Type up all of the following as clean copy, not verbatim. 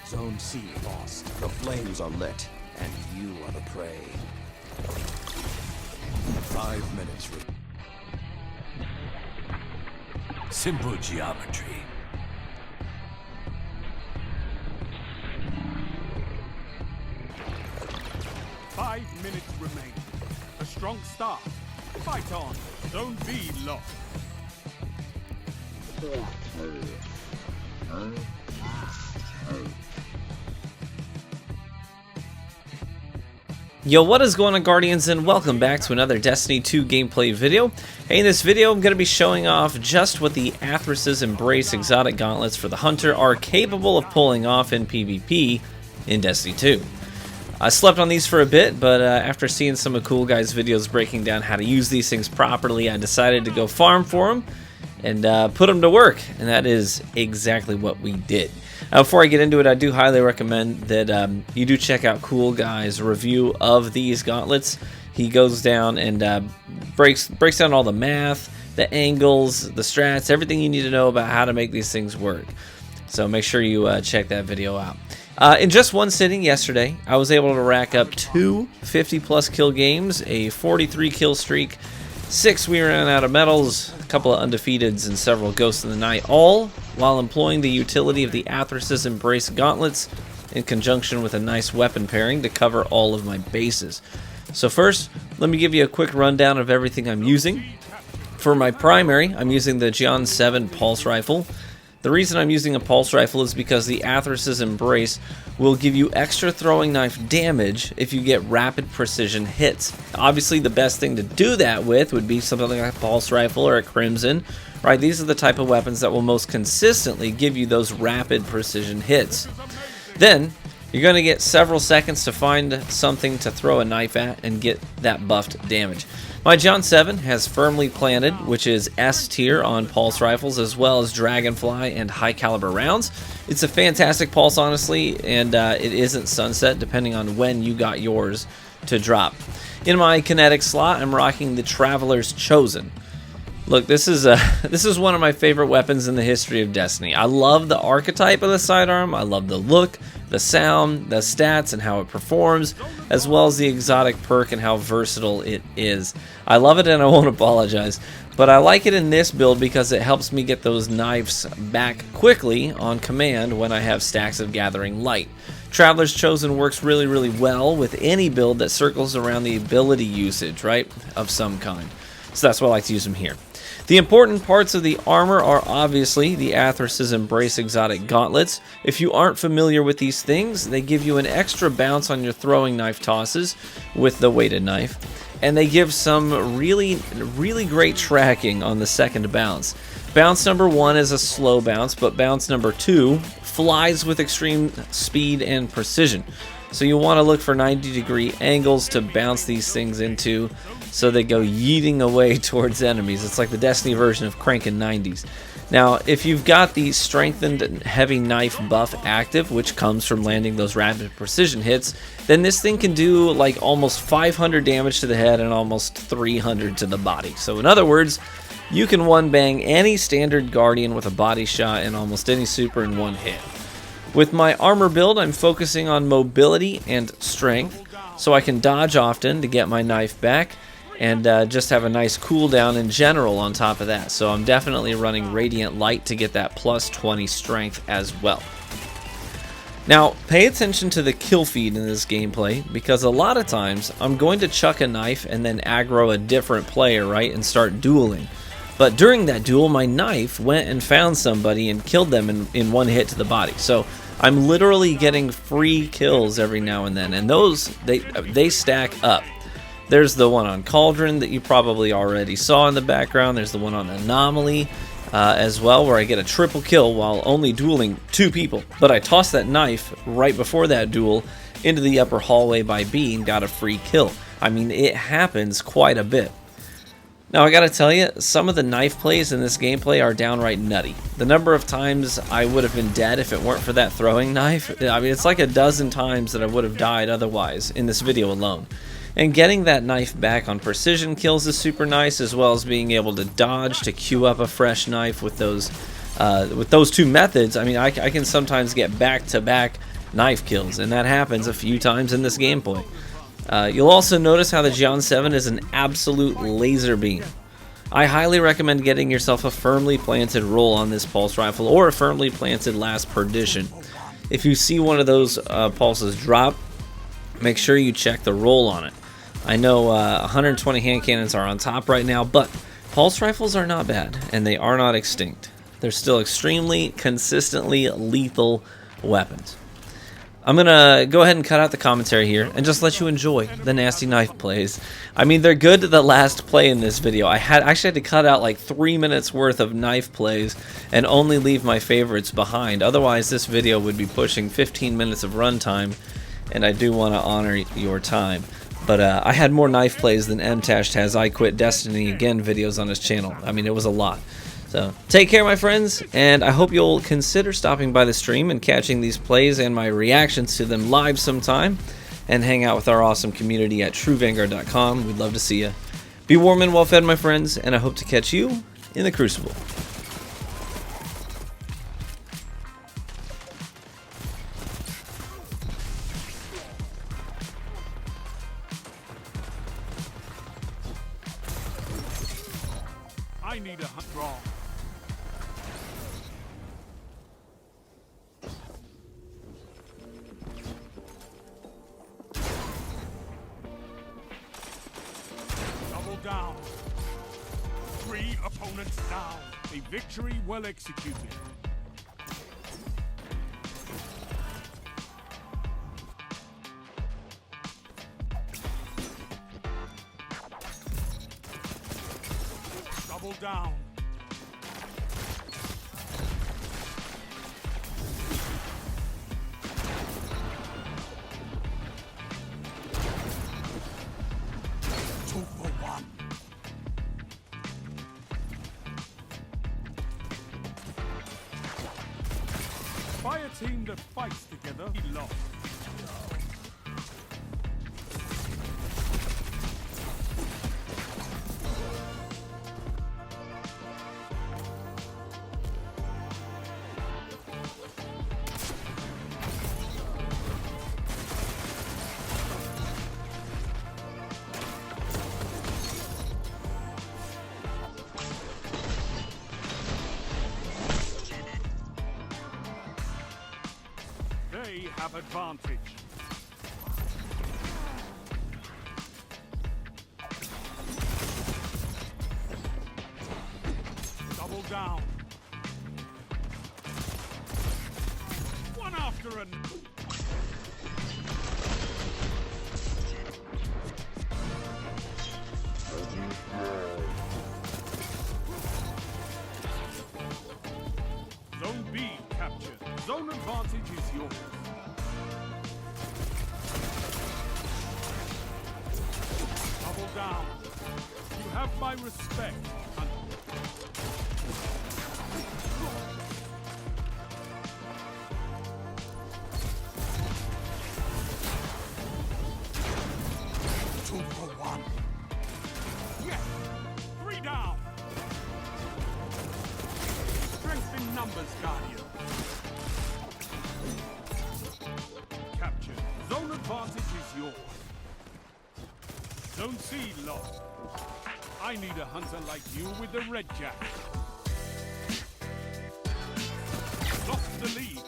Zone C lost. The flames are lit, and you are the prey. 5 minutes. Simple geometry. Five minutes remain. A strong start. Fight on. Zone B lost. Yo, what is going on, Guardians, and welcome back to another Destiny 2 gameplay video. Hey, in this video I'm going to be showing off just what the Athrys' Embrace exotic gauntlets for the Hunter are capable of pulling off in PvP in Destiny 2. I slept on these for a bit, but after seeing some of Cool Guy's videos breaking down how to use these things properly, I decided to go farm for them and put them to work, and that is exactly what we did. Before I get into it, I do highly recommend that you do check out Cool Guy's review of these gauntlets. He goes down and breaks down all the math, the angles, the strats, everything you need to know about how to make these things work. So make sure you check that video out. In just one sitting yesterday, I was able to rack up 2 50-plus kill games, a 43 kill streak, 6 we ran out of medals, a couple of undefeateds, and several Ghosts in the Night, all while employing the utility of the Athrys' Embrace gauntlets in conjunction with a nice weapon pairing to cover all of my bases. So first, let me give you a quick rundown of everything I'm using. For my primary, I'm using the John 7 Pulse Rifle. The reason I'm using a Pulse Rifle is because the Athrys' Embrace will give you extra throwing knife damage if you get rapid precision hits. Obviously, the best thing to do that with would be something like a Pulse Rifle or a Crimson, right? These are the type of weapons that will most consistently give you those rapid precision hits. Then, you're going to get several seconds to find something to throw a knife at and get that buffed damage. My John 7 has Firmly Planted, which is S tier on pulse rifles, as well as Dragonfly and high caliber rounds. It's a fantastic pulse, honestly, and it isn't sunset depending on when you got yours to drop. In my kinetic slot, I'm rocking the Traveler's Chosen. Look, this is one of my favorite weapons in the history of Destiny. I love the archetype of the sidearm. I love the look, the sound, the stats, and how it performs, as well as the exotic perk and how versatile it is. I love it and I won't apologize, but I like it in this build because it helps me get those knives back quickly on command when I have stacks of Gathering Light. Traveler's Chosen works really, really well with any build that circles around the ability usage, right, of some kind. So that's why I like to use them here. The important parts of the armor are obviously the Athrys' Embrace exotic gauntlets. If you aren't familiar with these things, they give you an extra bounce on your throwing knife tosses with the weighted knife, and they give some really great tracking on the second bounce. Bounce number 1 is a slow bounce, but bounce number 2 flies with extreme speed and precision. So you want to look for 90-degree angles to bounce these things into so they go yeeting away towards enemies. It's like the Destiny version of cranking 90s. Now, if you've got the strengthened heavy knife buff active, which comes from landing those rapid precision hits, then this thing can do like almost 500 damage to the head and almost 300 to the body. So in other words, you can one-bang any standard Guardian with a body shot and almost any super in one hit. With my armor build, I'm focusing on mobility and strength, so I can dodge often to get my knife back, and just have a nice cooldown in general on top of that. So I'm definitely running Radiant Light to get that plus 20 strength as well. Now, pay attention to the kill feed in this gameplay, because a lot of times I'm going to chuck a knife and then aggro a different player, right, and start dueling. But during that duel, my knife went and found somebody and killed them in one hit to the body. So I'm literally getting free kills every now and then, and those, they stack up. There's the one on Cauldron that you probably already saw in the background. There's the one on Anomaly as well, where I get a triple kill while only dueling 2 people. But I tossed that knife right before that duel into the upper hallway by B and got a free kill. I mean, it happens quite a bit. Now, I gotta tell you, some of the knife plays in this gameplay are downright nutty. The number of times I would have been dead if it weren't for that throwing knife, I mean, it's like a dozen times that I would have died otherwise in this video alone. And getting that knife back on precision kills is super nice, as well as being able to dodge to queue up a fresh knife with those 2 methods. I mean, I can sometimes get back-to-back knife kills, and that happens a few times in this gameplay. You'll also notice how the Gion 7 is an absolute laser beam. I highly recommend getting yourself a firmly planted roll on this pulse rifle or a firmly planted last perdition. If you see one of those pulses drop, make sure you check the roll on it. I know 120 hand cannons are on top right now, but pulse rifles are not bad, and they are not extinct. They're still extremely consistently lethal weapons. I'm going to go ahead and cut out the commentary here and just let you enjoy the nasty knife plays. I mean, they're good to the last play in this video. I actually had to cut out like 3 minutes worth of knife plays and only leave my favorites behind. Otherwise, this video would be pushing 15 minutes of runtime, and I do want to honor your time. But I had more knife plays than MTash has I Quit Destiny Again videos on his channel. I mean, it was a lot. So, take care, my friends, and I hope you'll consider stopping by the stream and catching these plays and my reactions to them live sometime, and hang out with our awesome community at truevanguard.com. We'd love to see you. Be warm and well fed, my friends, and I hope to catch you in the Crucible. I need a hunt draw. Double down. 3 opponents down. A victory well executed. Double down. Two for one. By a team that fights together, he lost. They have advantage. Double down. One after another. Zone B captured. Zone advantage is yours. Double down. You have my respect. Two for one. Yes. 3 down. Strength in numbers, Guardian. Captured. Zone advantage is yours. Zone C lost. I need a hunter like you with the red jack. Lost the lead.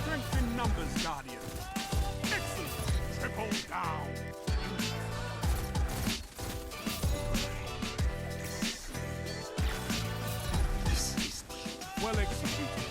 Strength in numbers, Guardian. Excellent. Triple down. Well executed.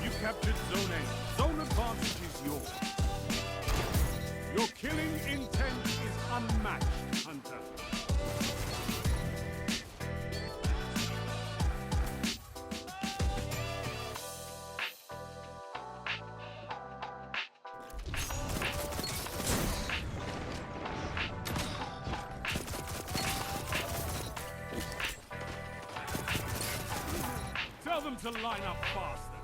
You captured Zone A. Zone advantage is yours. Tell them to line up faster.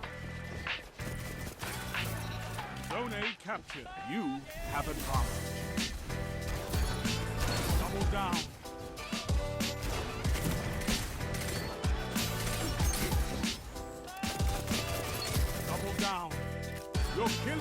Zone A captured. You have advantage. Double down. Double down. Your kill.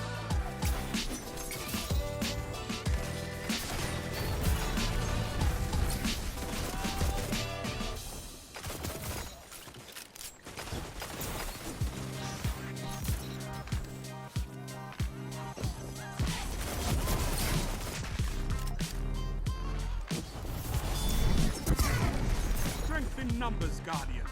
Strength in numbers, Guardian.